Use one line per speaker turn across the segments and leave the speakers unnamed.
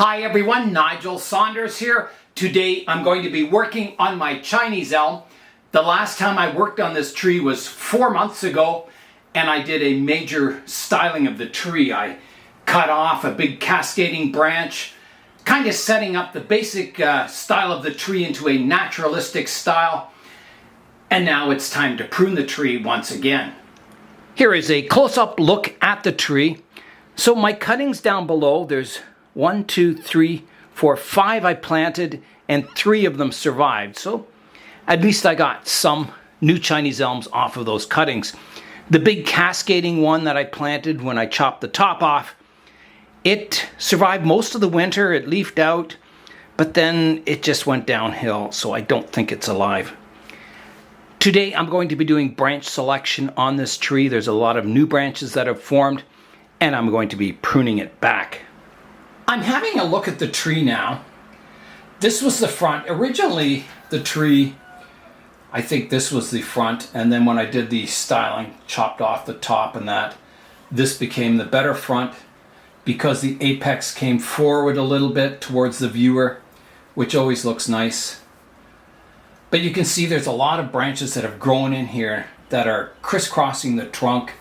Hi everyone, Nigel Saunders here. Today I'm going to be working on my Chinese elm. The last time I worked on this tree was 4 months ago, and I did a major styling of the tree. I cut off a big cascading branch, kind of setting up the basic style of the tree into a naturalistic style. And now it's time to prune the tree once again. Here is a close-up look at the tree. So my cuttings down below, there's 1, 2, 3, 4, 5 I planted, and 3 of them survived. So at least I got some new Chinese elms off of those cuttings. The big cascading one that I planted when I chopped the top off, it survived most of the winter. It leafed out, but then it just went downhill, so I don't think it's alive. Today I'm going to be doing branch selection on this tree. There's a lot of new branches that have formed, and I'm going to be pruning it back. I'm having a look at the tree now. This was the front. Originally, the tree, I think this was the front, and then when I did the styling, chopped off the top and that, this became the better front because the apex came forward a little bit towards the viewer, which always looks nice. But you can see there's a lot of branches that have grown in here that are crisscrossing the trunk,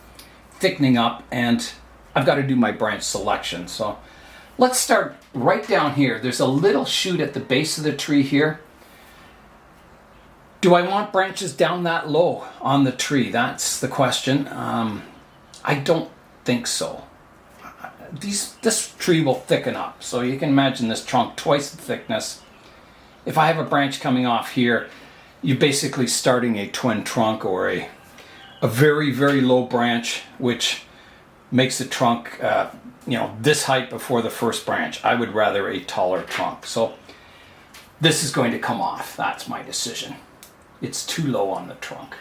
thickening up, and I've got to do my branch selection. So let's start right down here. There's a little shoot at the base of the tree here. Do I want branches down that low on the tree? That's the question. I don't think so. This tree will thicken up. So you can imagine this trunk twice the thickness. If I have a branch coming off here, you're basically starting a twin trunk or a very, very low branch, which makes the trunk this height before the first branch. I would rather a taller trunk. So this is going to come off. That's my decision. It's too low on the trunk.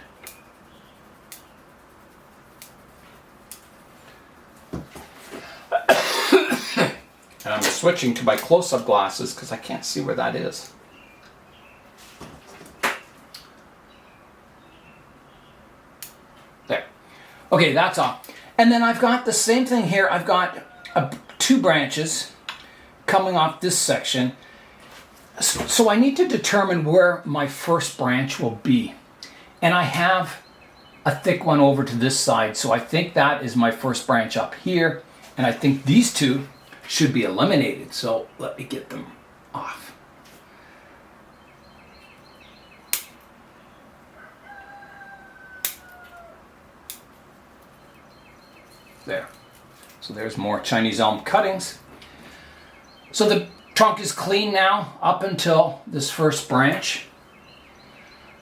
And I'm switching to my close-up glasses because I can't see where that is. There. Okay, that's off. And then I've got the same thing here. I've got 2 branches coming off this section. So I need to determine where my first branch will be. And I have a thick one over to this side. So I think that is my first branch up here. And I think these 2 should be eliminated. So let me get them off. There. So there's more Chinese elm cuttings. So the trunk is clean now up until this first branch.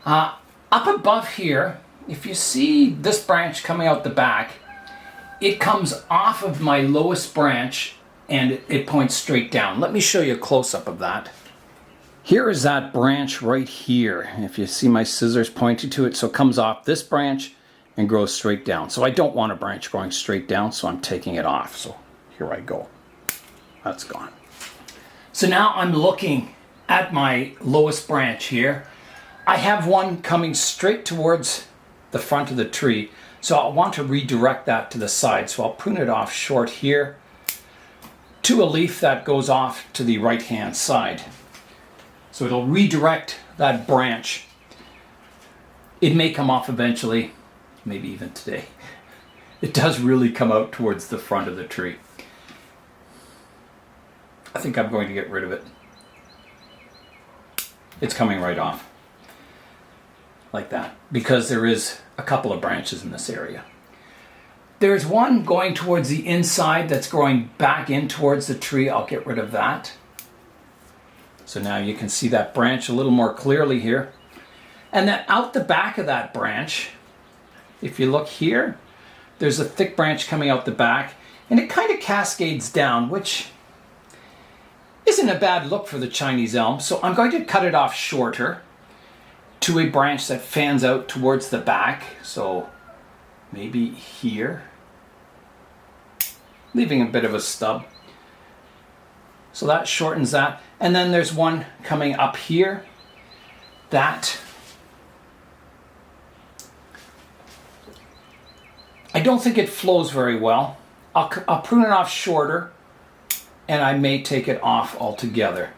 Up above here, if you see this branch coming out the back, it comes off of my lowest branch and it points straight down. Let me show you a close-up of that. Here is that branch right here. If you see my scissors pointing to it, so it comes off this branch and grows straight down. So I don't want a branch going straight down, so I'm taking it off. So here I go. That's gone. So now I'm looking at my lowest branch here. I have one coming straight towards the front of the tree, so I'll want to redirect that to the side. So I'll prune it off short here to a leaf that goes off to the right-hand side. So it'll redirect that branch. It may come off eventually, maybe even today. It does really come out towards the front of the tree. I think I'm going to get rid of it. It's coming right off. Like that. Because there is a couple of branches in this area. There's one going towards the inside that's growing back in towards the tree. I'll get rid of that. So now you can see that branch a little more clearly here. And then out the back of that branch, if you look here, there's a thick branch coming out the back, and it kind of cascades down, which isn't a bad look for the Chinese elm. So I'm going to cut it off shorter to a branch that fans out towards the back. So maybe here, leaving a bit of a stub. So that shortens that. And then there's one coming up here that I don't think it flows very well. I'll prune it off shorter and I may take it off altogether.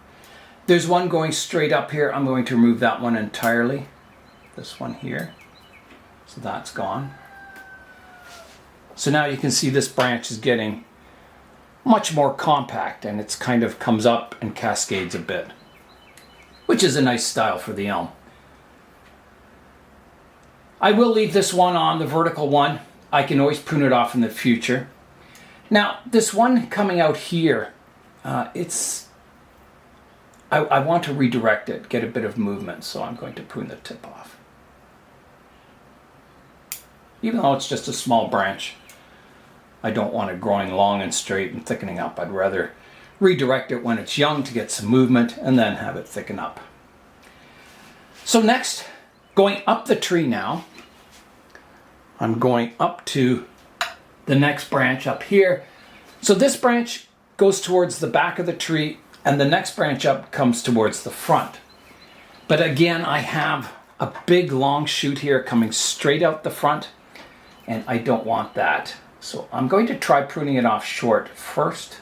There's one going straight up here. I'm going to remove that one entirely. This one here. So that's gone. So now you can see this branch is getting much more compact, and it's kind of comes up and cascades a bit, which is a nice style for the elm. I will leave this one on, the vertical one. I can always prune it off in the future. Now, this one coming out here, I want to redirect it, get a bit of movement, so I'm going to prune the tip off. Even though it's just a small branch, I don't want it growing long and straight and thickening up. I'd rather redirect it when it's young to get some movement and then have it thicken up. So next, going up the tree now, I'm going up to the next branch up here. So this branch goes towards the back of the tree, and the next branch up comes towards the front. But again, I have a big long shoot here coming straight out the front, and I don't want that. So I'm going to try pruning it off short first,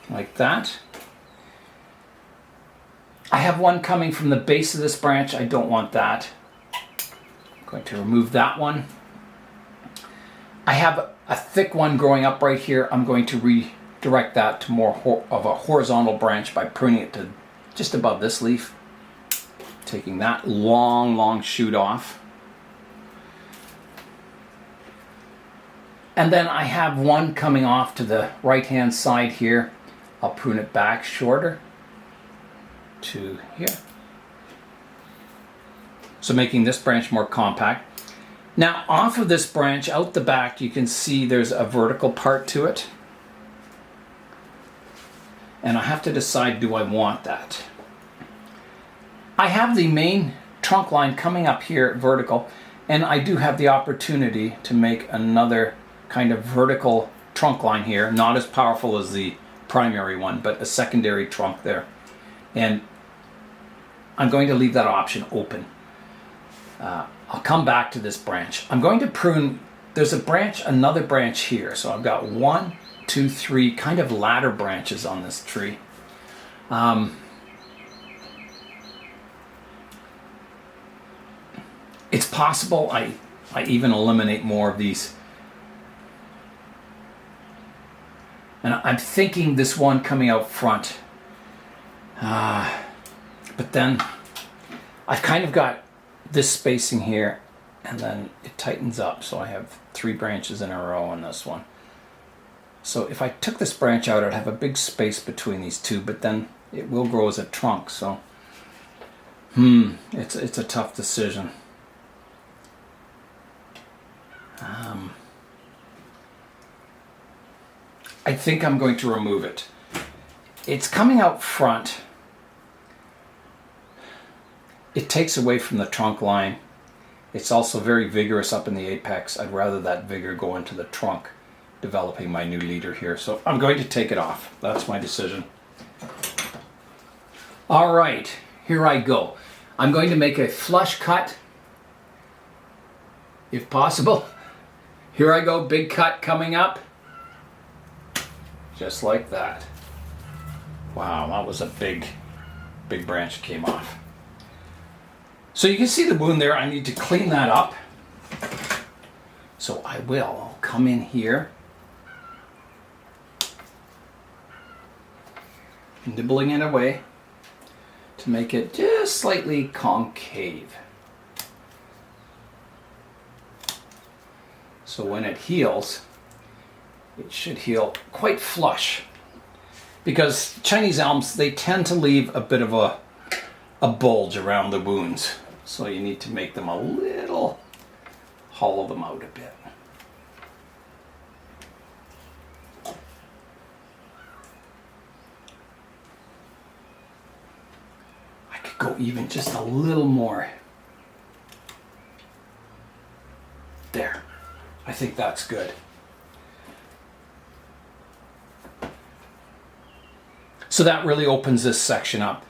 like that. I have one coming from the base of this branch. I don't want that. I'm going to remove that one. I have a thick one growing up right here. I'm going to redirect that to more of a horizontal branch by pruning it to just above this leaf. Taking that long shoot off. And then I have one coming off to the right-hand side here. I'll prune it back shorter to here. So making this branch more compact. Now off of this branch, out the back, you can see there's a vertical part to it. And I have to decide, do I want that? I have the main trunk line coming up here vertical, and I do have the opportunity to make another kind of vertical trunk line here, not as powerful as the primary one, but a secondary trunk there. And I'm going to leave that option open. I'll come back to this branch. I'm going to prune, there's a branch, another branch here. So I've got 1, 2, 3 kind of ladder branches on this tree. It's possible I even eliminate more of these. And I'm thinking this one coming out front. But then I've kind of got this spacing here, and then it tightens up. So I have 3 branches in a row on this one. So if I took this branch out, I'd have a big space between these two, but then it will grow as a trunk. So it's a tough decision. I think I'm going to remove it. It's coming out front. It takes away from the trunk line. It's also very vigorous up in the apex. I'd rather that vigor go into the trunk, developing my new leader here. So I'm going to take it off. That's my decision. All right, here I go. I'm going to make a flush cut, if possible. Here I go, big cut coming up. Just like that. Wow, that was a big branch came off. So you can see the wound there. I need to clean that up. So I will. I'll come in here. Nibbling it away to make it just slightly concave. So when it heals, it should heal quite flush, because Chinese elms, they tend to leave a bit of a bulge around the wounds. So you need to make them a little, hollow them out a bit. I could go even just a little more. There. I think that's good. So that really opens this section up.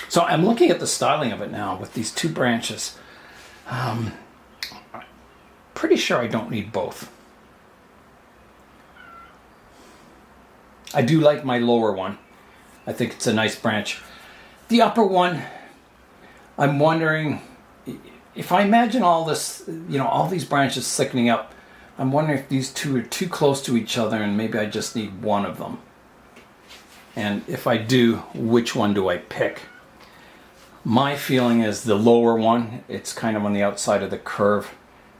So I'm looking at the styling of it now with these 2 branches. pretty sure I don't need both. I do like my lower one. I think it's a nice branch. The upper one, I'm wondering, if I imagine all this, you know, all these branches thickening up, I'm wondering if these two are too close to each other and maybe I just need one of them. And if I do, which one do I pick? My feeling is the lower one. It's kind of on the outside of the curve.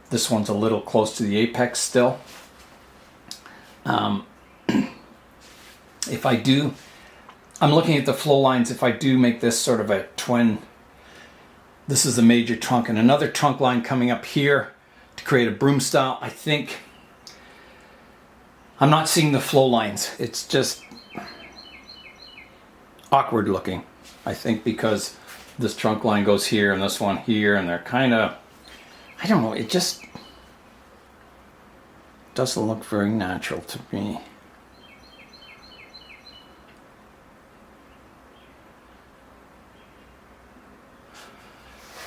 This one's a little close to the apex still. If I do, I'm looking at the flow lines. If I do make this sort of a twin, this is the major trunk and another trunk line coming up here to create a broom style. I think I'm not seeing the flow lines. It's just awkward looking, I think, because this trunk line goes here and this one here, and they're kind of, I don't know, it just doesn't look very natural to me.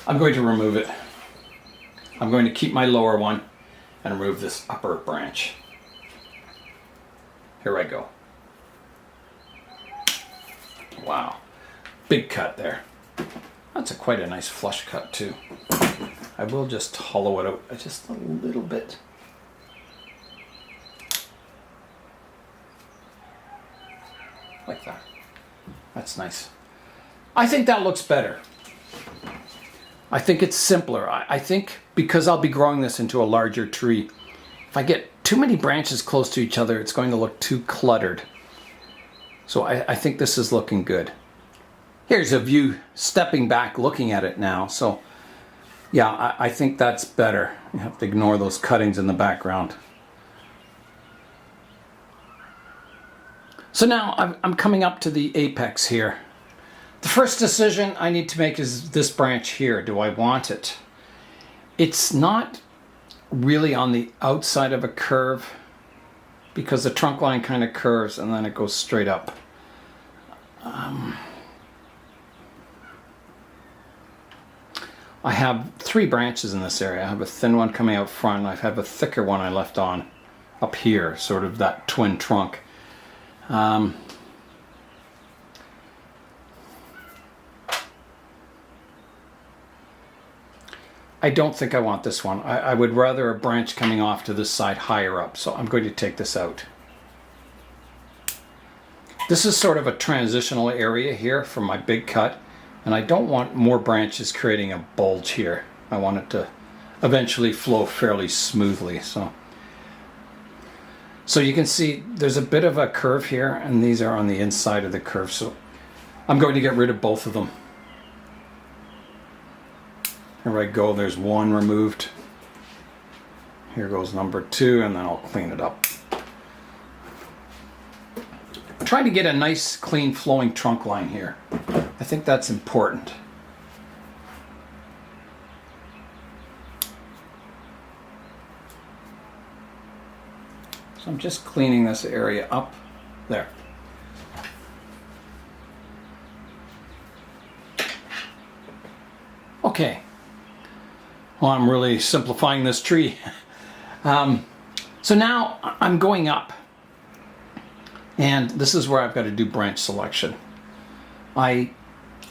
I'm going to remove it. I'm going to keep my lower one and remove this upper branch. Here I go. Wow, big cut there. That's quite a nice flush cut too. I will just hollow it out just a little bit. Like that. That's nice. I think that looks better. I think it's simpler. I think because I'll be growing this into a larger tree, if I get too many branches close to each other, it's going to look too cluttered. So I think this is looking good. Here's a view stepping back looking at it now. So yeah, I think that's better. You have to ignore those cuttings in the background. So now I'm coming up to the apex here. The first decision I need to make is this branch here. Do I want it? It's not really on the outside of a curve because the trunk line kind of curves and then it goes straight up. I have 3 branches in this area. I have a thin one coming out front. I have a thicker one I left on up here, sort of that twin trunk. I don't think I want this one. I would rather a branch coming off to this side higher up, so I'm going to take this out. This is sort of a transitional area here from my big cut, and I don't want more branches creating a bulge here. I want it to eventually flow fairly smoothly. So you can see there's a bit of a curve here, and these are on the inside of the curve, so I'm going to get rid of both of them. Here I go, there's one removed. Here goes number 2, and then I'll clean it up. I'm trying to get a nice, clean, flowing trunk line here. I think that's important. So I'm just cleaning this area up there. Okay. Well, I'm really simplifying this tree. So now I'm going up, and this is where I've got to do branch selection. I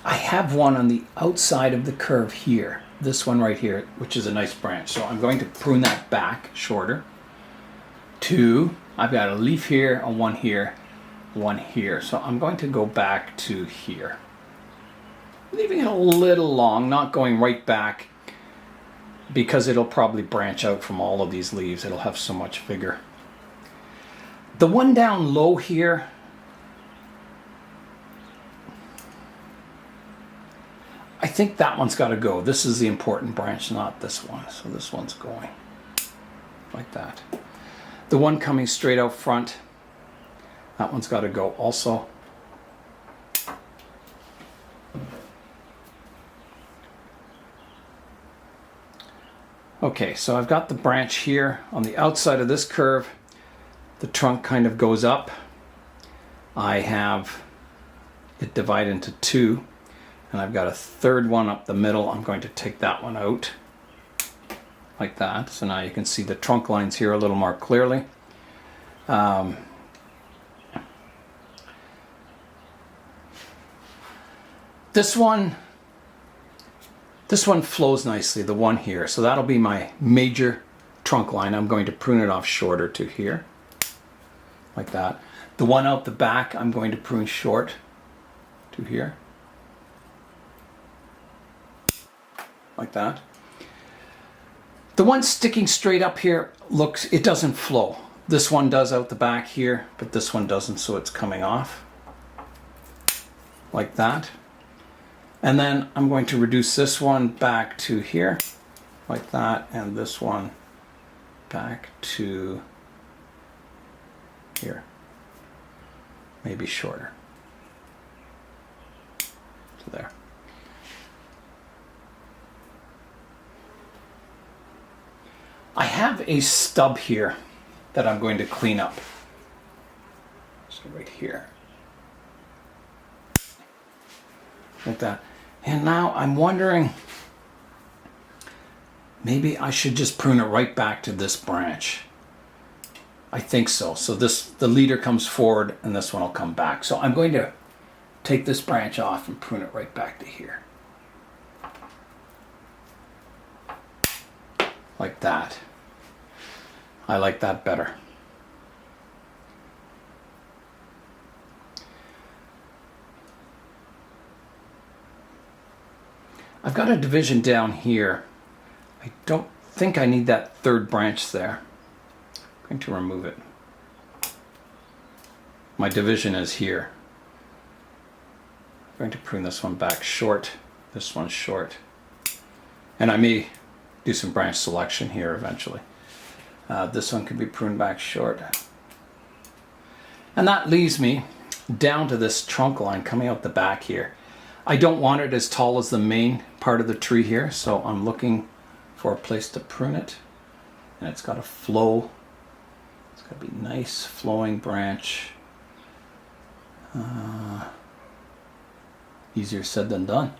have one on the outside of the curve here, this one right here, which is a nice branch. So I'm going to prune that back shorter. 2, I've got a leaf here, a one here, one here. So I'm going to go back to here. Leaving it a little long, not going right back, because it'll probably branch out from all of these leaves. It'll have so much vigor. The one down low here, I think that one's got to go. This is the important branch, not this one. So this one's going like that. The one coming straight out front, that one's got to go also. Okay, so I've got the branch here on the outside of this curve. The trunk kind of goes up. I have it divided into 2, and I've got a third one up the middle. I'm going to take that one out. like that. So now you can see the trunk lines here a little more clearly. This one flows nicely, the one here. So that'll be my major trunk line. I'm going to prune it off shorter to here, like that. The one out the back, I'm going to prune short to here, like that. The one sticking straight up here, it doesn't flow. This one does out the back here, but this one doesn't, so it's coming off, like that. And then I'm going to reduce this one back to here, like that, and this one back to here, maybe shorter, to there. I have a stub here that I'm going to clean up. So right here, like that. And now I'm wondering, maybe I should just prune it right back to this branch. I think so. So the leader comes forward and this one will come back. So I'm going to take this branch off and prune it right back to here. Like that. I like that better. I've got a division down here. I don't think I need that third branch there. I'm going to remove it. My division is here. I'm going to prune this one back short, this one short. And I may do some branch selection here eventually. This one could be pruned back short. And that leaves me down to this trunk line coming out the back here. I don't want it as tall as the main part of the tree here, so I'm looking for a place to prune it. And it's got to flow. It's got to be nice flowing branch. Easier said than done.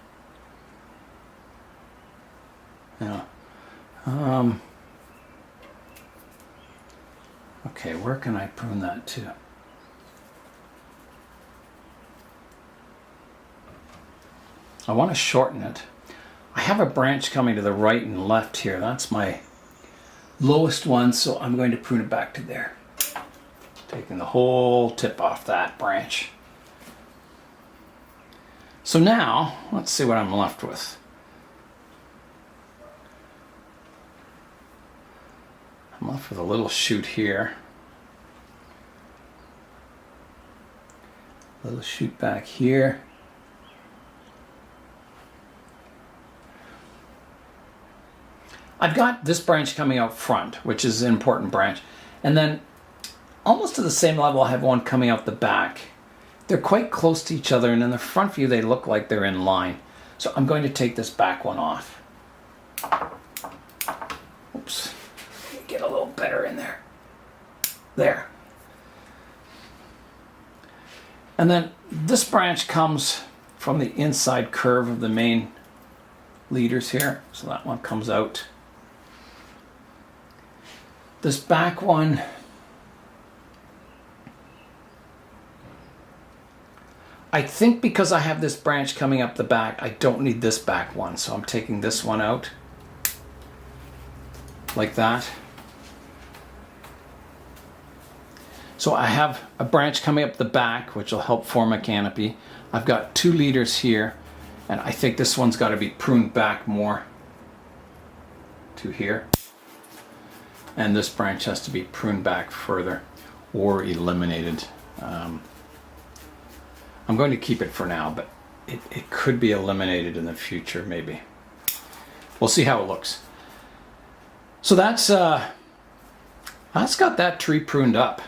Yeah. Okay, where can I prune that to? I want to shorten it. I have a branch coming to the right and left here. That's my lowest one, so I'm going to prune it back to there. Taking the whole tip off that branch. So now, let's see what I'm left with. I'm left with a little shoot here. A little shoot back here. I've got this branch coming out front, which is an important branch. And then almost to the same level, I have one coming out the back. They're quite close to each other, and in the front view, they look like they're in line. So I'm going to take this back one off. Oops. Get a little better in there. There. And then this branch comes from the inside curve of the main leaders here. So that one comes out. This back one, I think because I have this branch coming up the back, I don't need this back one. So I'm taking this one out like that. So I have a branch coming up the back, which will help form a canopy. I've got two leaders here, and I think this one's got to be pruned back more to here. And this branch has to be pruned back further or eliminated. I'm going to keep it for now, but it could be eliminated in the future, maybe. We'll see how it looks. So that's got that tree pruned up.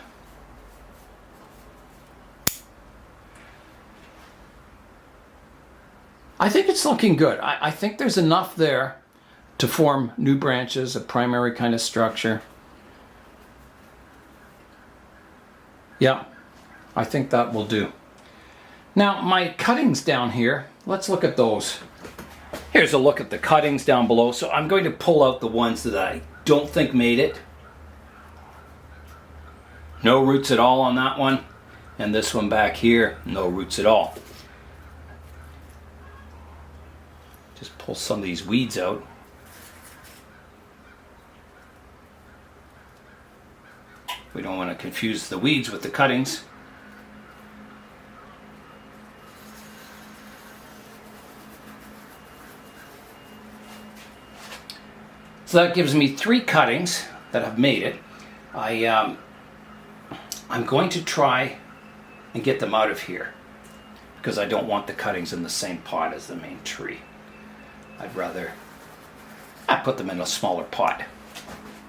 I think it's looking good. I think there's enough there to form new branches, a primary kind of structure. Yeah, I think that will do. Now my cuttings down here, let's look at those. Here's a look at the cuttings down below. So I'm going to pull out the ones that I don't think made it. No roots at all on that one. And this one back here, no roots at all. Just pull some of these weeds out. We don't want to confuse the weeds with the cuttings. So that gives me 3 cuttings that have made it. I'm going to try and get them out of here because I don't want the cuttings in the same pot as the main tree. I'd rather put them in a smaller pot.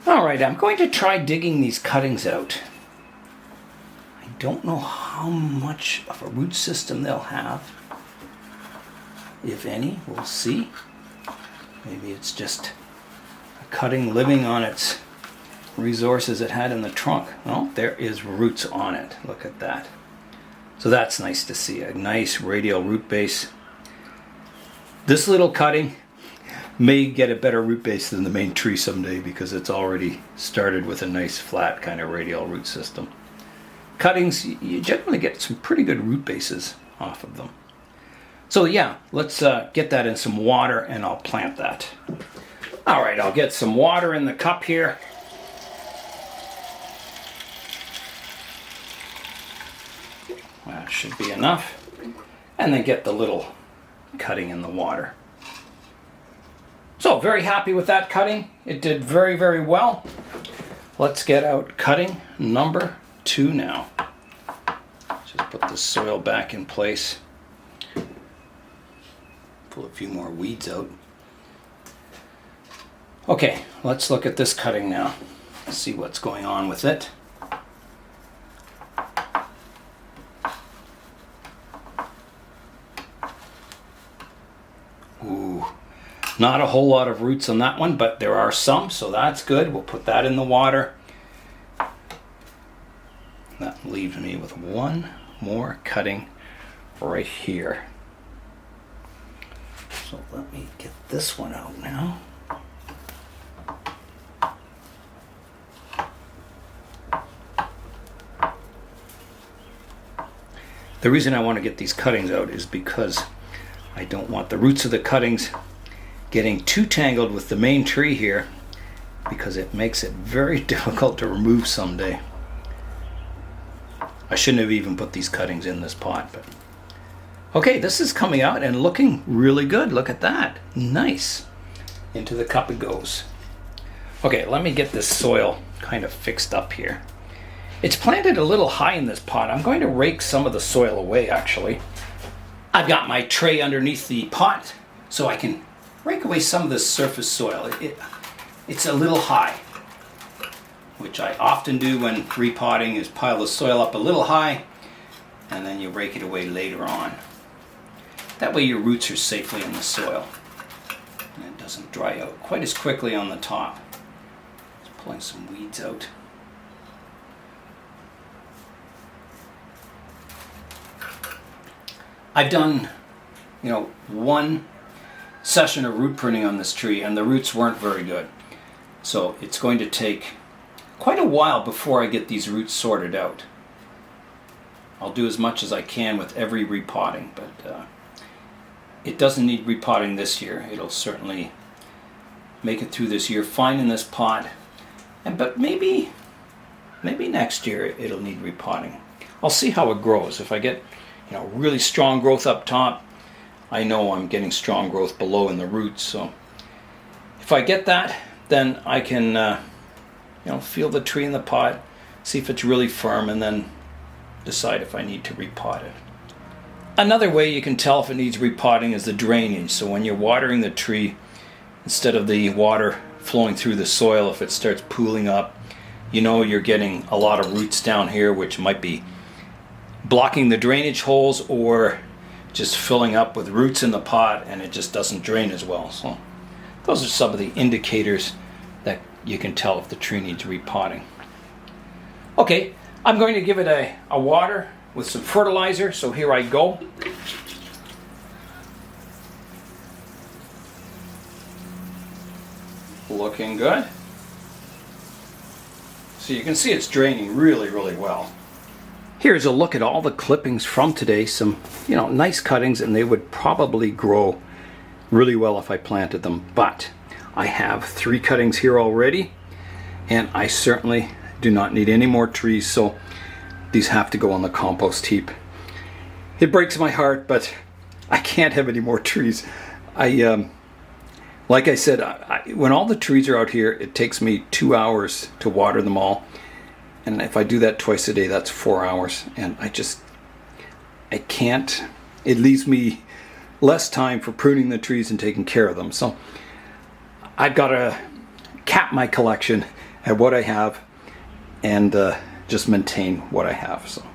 Alright, I'm going to try digging these cuttings out. I don't know how much of a root system they'll have. If any, we'll see. Maybe it's just a cutting living on its resources it had in the trunk. Well, there is roots on it. Look at that. So that's nice to see, a nice radial root base. This little cutting may get a better root base than the main tree someday because it's already started with a nice flat kind of radial root system. Cuttings, you generally get some pretty good root bases off of them. So yeah, let's get that in some water and I'll plant that. All right, I'll get some water in the cup here. That should be enough. And then get the little cutting in the water. So very happy with that cutting. It did very, very well. Let's get out cutting number 2 now. Just put the soil back in place. Pull a few more weeds out. Okay, let's look at this cutting now. See what's going on with it. Ooh, not a whole lot of roots on that one, but there are some, so that's good. We'll put that in the water. That leaves me with one more cutting right here. So let me get this one out now. The reason I want to get these cuttings out is because I don't want the roots of the cuttings getting too tangled with the main tree here because it makes it very difficult to remove someday. I shouldn't have even put these cuttings in this pot, but okay, this is coming out and looking really good. Look at that. Nice. Into the cup it goes. Okay, let me get this soil kind of fixed up here. It's planted a little high in this pot. I'm going to rake some of the soil away, actually. I've got my tray underneath the pot, so I can rake away some of this surface soil. It's a little high, which I often do when repotting, is pile the soil up a little high, and then you rake it away later on. That way your roots are safely in the soil, and it doesn't dry out quite as quickly on the top. Just pulling some weeds out. I've done, one session of root pruning on this tree and the roots weren't very good. So it's going to take quite a while before I get these roots sorted out. I'll do as much as I can with every repotting, but it doesn't need repotting this year. It'll certainly make it through this year fine in this pot, but maybe next year it'll need repotting. I'll see how it grows. If I get really strong growth up top, I know I'm getting strong growth below in the roots. So if I get that, then I can feel the tree in the pot, see if it's really firm, and then decide if I need to repot it. Another way you can tell if it needs repotting is the drainage. So when you're watering the tree, instead of the water flowing through the soil, if it starts pooling up, you're getting a lot of roots down here, which might be blocking the drainage holes or just filling up with roots in the pot and it just doesn't drain as well. So those are some of the indicators that you can tell if the tree needs repotting. Okay, I'm going to give it a water with some fertilizer, so here I go. looking good. So you can see it's draining really, really well. Here's a look at all the clippings from today. Some, nice cuttings, and they would probably grow really well if I planted them. But I have 3 cuttings here already, and I certainly do not need any more trees, so these have to go on the compost heap. It breaks my heart, but I can't have any more trees. Like I said, when all the trees are out here, it takes me 2 hours to water them all. And if I do that twice a day, that's 4 hours. And I can't. It leaves me less time for pruning the trees and taking care of them. So I've got to cap my collection at what I have and just maintain what I have. So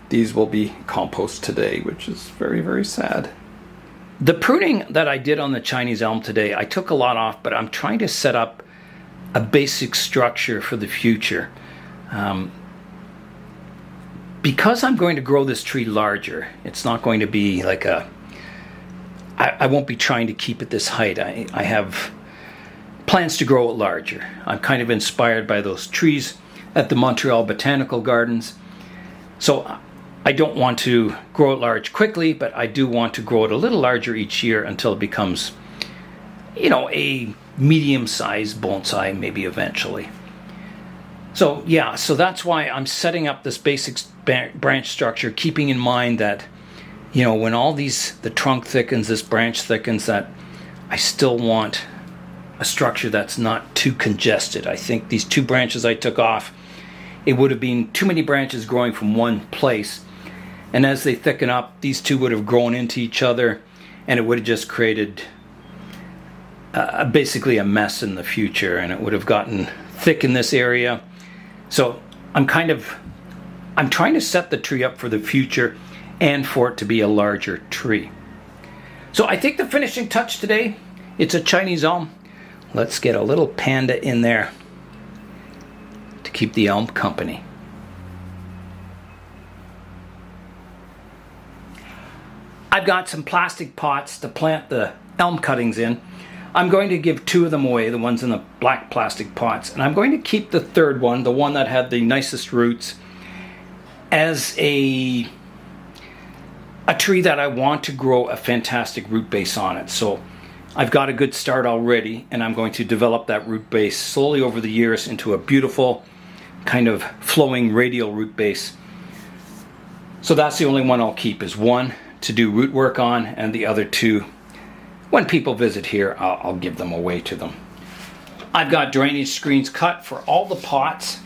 these will be compost today, which is very, very sad. The pruning that I did on the Chinese elm today, I took a lot off, but I'm trying to set up a basic structure for the future. Because I'm going to grow this tree larger, it's not going to be like I won't be trying to keep it this height. I have plans to grow it larger. I'm kind of inspired by those trees at the Montreal Botanical Gardens. So I don't want to grow it large quickly, but I do want to grow it a little larger each year until it becomes, a medium-sized bonsai, maybe eventually. So yeah, so that's why I'm setting up this basic branch structure, keeping in mind that, when all the trunk thickens, this branch thickens, that I still want a structure that's not too congested. I think these 2 branches I took off, it would have been too many branches growing from one place. And as they thicken up, these 2 would have grown into each other, and it would have just created basically a mess in the future, and it would have gotten thick in this area. So I'm trying to set the tree up for the future and for it to be a larger tree. So I think the finishing touch today, it's a Chinese elm. Let's get a little panda in there to keep the elm company. I've got some plastic pots to plant the elm cuttings in. I'm going to give 2 of them away, the ones in the black plastic pots, and I'm going to keep the 3rd one, the one that had the nicest roots, as a tree that I want to grow a fantastic root base on it. So I've got a good start already, and I'm going to develop that root base slowly over the years into a beautiful kind of flowing radial root base. So that's the only one I'll keep, is one to do root work on, and the other 2, when people visit here, I'll give them away to them. I've got drainage screens cut for all the pots,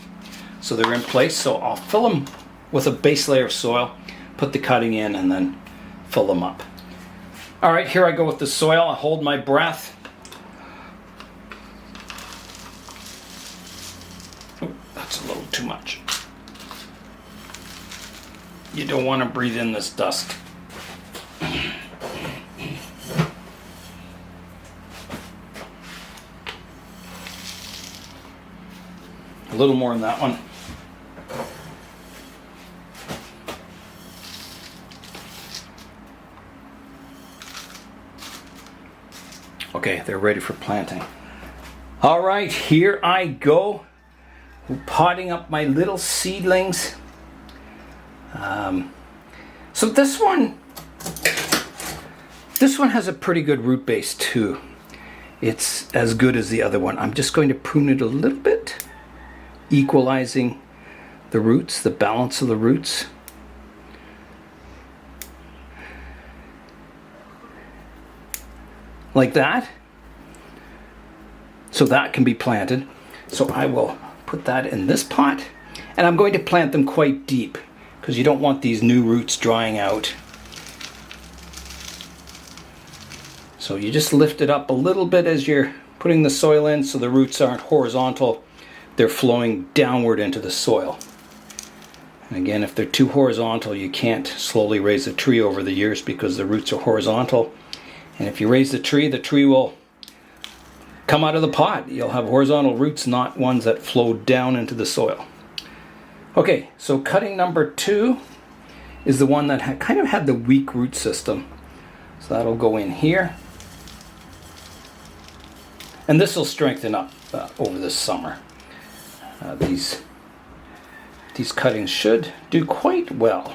so they're in place. So I'll fill them with a base layer of soil, put the cutting in, and then fill them up. All right, here I go with the soil. I hold my breath. Ooh, that's a little too much. You don't want to breathe in this dust. A little more in that one. Okay, they're ready for planting. All right, here I go, potting up my little seedlings. So this one has a pretty good root base too. It's as good as the other one. I'm just going to prune it a little bit, equalizing the roots, the balance of the roots. Like that. So that can be planted. So I will put that in this pot, and I'm going to plant them quite deep because you don't want these new roots drying out. So you just lift it up a little bit as you're putting the soil in, so the roots aren't horizontal, they're flowing downward into the soil. And again, if they're too horizontal, you can't slowly raise a tree over the years because the roots are horizontal. And if you raise the tree will come out of the pot. You'll have horizontal roots, not ones that flow down into the soil. Okay, so cutting number 2 is the one that kind of had the weak root system. So that'll go in here. And this will strengthen up over the summer. These cuttings should do quite well.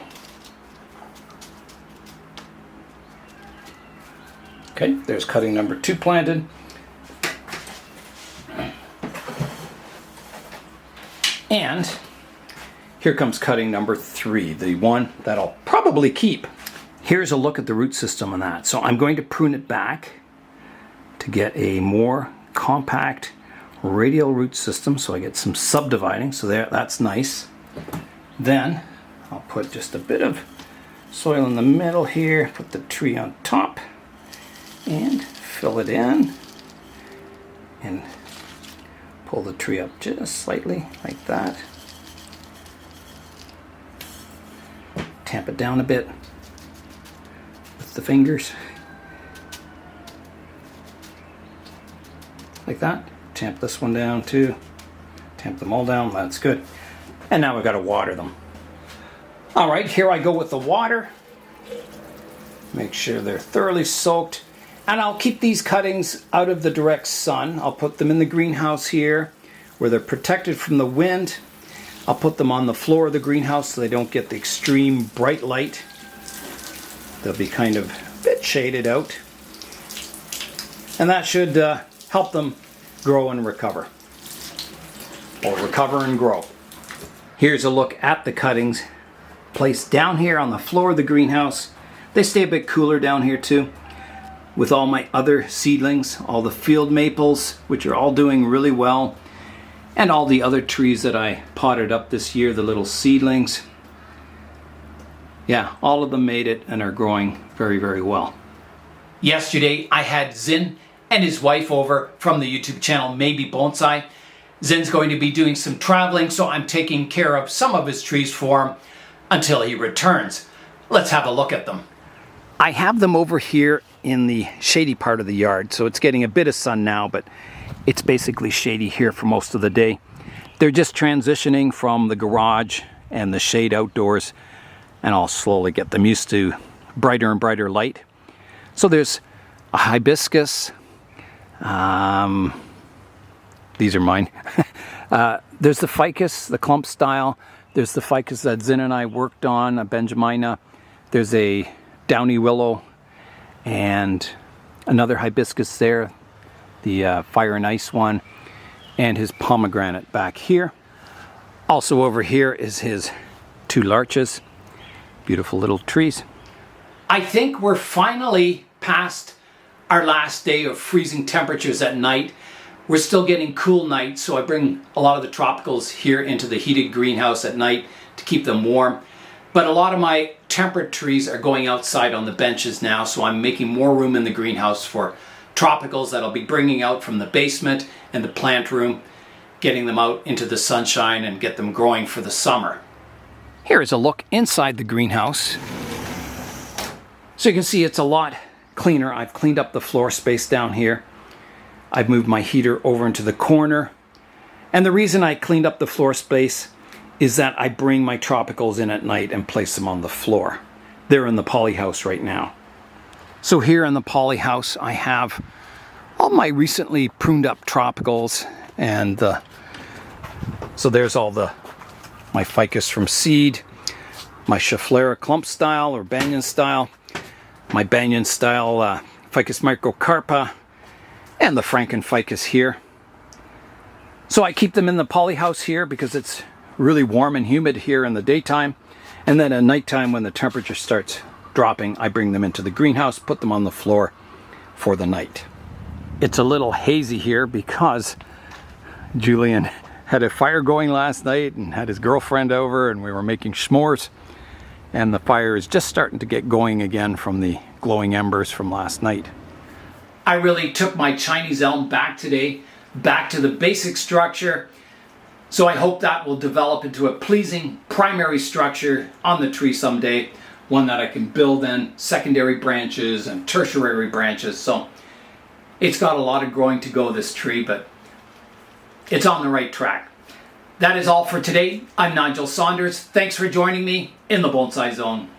Okay, there's cutting number 2 planted. And here comes cutting number 3, the one that I'll probably keep. Here's a look at the root system on that. So I'm going to prune it back to get a more compact radial root system, so I get some subdividing. So that's nice. Then I'll put just a bit of soil in the middle here, put the tree on top, and fill it in, and pull the tree up just slightly like that. Tamp it down a bit with the fingers like that. Tamp this one down too. Tamp them all down. That's good. And now we've got to water them. All right, here I go with the water. Make sure they're thoroughly soaked. And I'll keep these cuttings out of the direct sun. I'll put them in the greenhouse here where they're protected from the wind. I'll put them on the floor of the greenhouse so they don't get the extreme bright light. They'll be kind of a bit shaded out. And that should help them grow and recover. Or recover and grow. Here's a look at the cuttings placed down here on the floor of the greenhouse. They stay a bit cooler down here too. With all my other seedlings, all the field maples, which are all doing really well, and all the other trees that I potted up this year, the little seedlings. Yeah, all of them made it and are growing very, very well. Yesterday I had Zin and his wife over from the YouTube channel Maybe Bonsai. Zin's going to be doing some traveling, so I'm taking care of some of his trees for him until he returns. Let's have a look at them. I have them over here in the shady part of the yard, so it's getting a bit of sun now, but it's basically shady here for most of the day. They're just transitioning from the garage and the shade outdoors, and I'll slowly get them used to brighter and brighter light. So there's a hibiscus. These are mine. There's the ficus, the clump style. There's the ficus that Zin and I worked on, a Benjamina. There's a downy willow and another hibiscus there, the fire and ice one, and his pomegranate back here. Also over here is his 2 larches, beautiful little trees. I think we're finally past our last day of freezing temperatures at night. We're still getting cool nights, so I bring a lot of the tropicals here into the heated greenhouse at night to keep them warm. But a lot of my temperate trees are going outside on the benches now, so I'm making more room in the greenhouse for tropicals that I'll be bringing out from the basement and the plant room, getting them out into the sunshine and get them growing for the summer. Here is a look inside the greenhouse. So you can see it's a lot cleaner. I've cleaned up the floor space down here. I've moved my heater over into the corner. And the reason I cleaned up the floor space is that I bring my tropicals in at night and place them on the floor. They're in the poly house right now. So here in the poly house, I have all my recently pruned up tropicals, and so there's all my ficus from seed, my Schefflera clump style or banyan style, my banyan style ficus microcarpa, and the Frankenficus here. So I keep them in the poly house here because it's really warm and humid here in the daytime, and then at nighttime when the temperature starts dropping, I bring them into the greenhouse, put them on the floor for the night. It's a little hazy here because Julian had a fire going last night and had his girlfriend over, and we were making s'mores, and the fire is just starting to get going again from the glowing embers from last night. I really took my Chinese elm back today, back to the basic structure. So I hope that will develop into a pleasing primary structure on the tree someday, one that I can build in secondary branches and tertiary branches. So it's got a lot of growing to go, this tree, but it's on the right track. That is all for today. I'm Nigel Saunders. Thanks for joining me in the Bonsai Zone.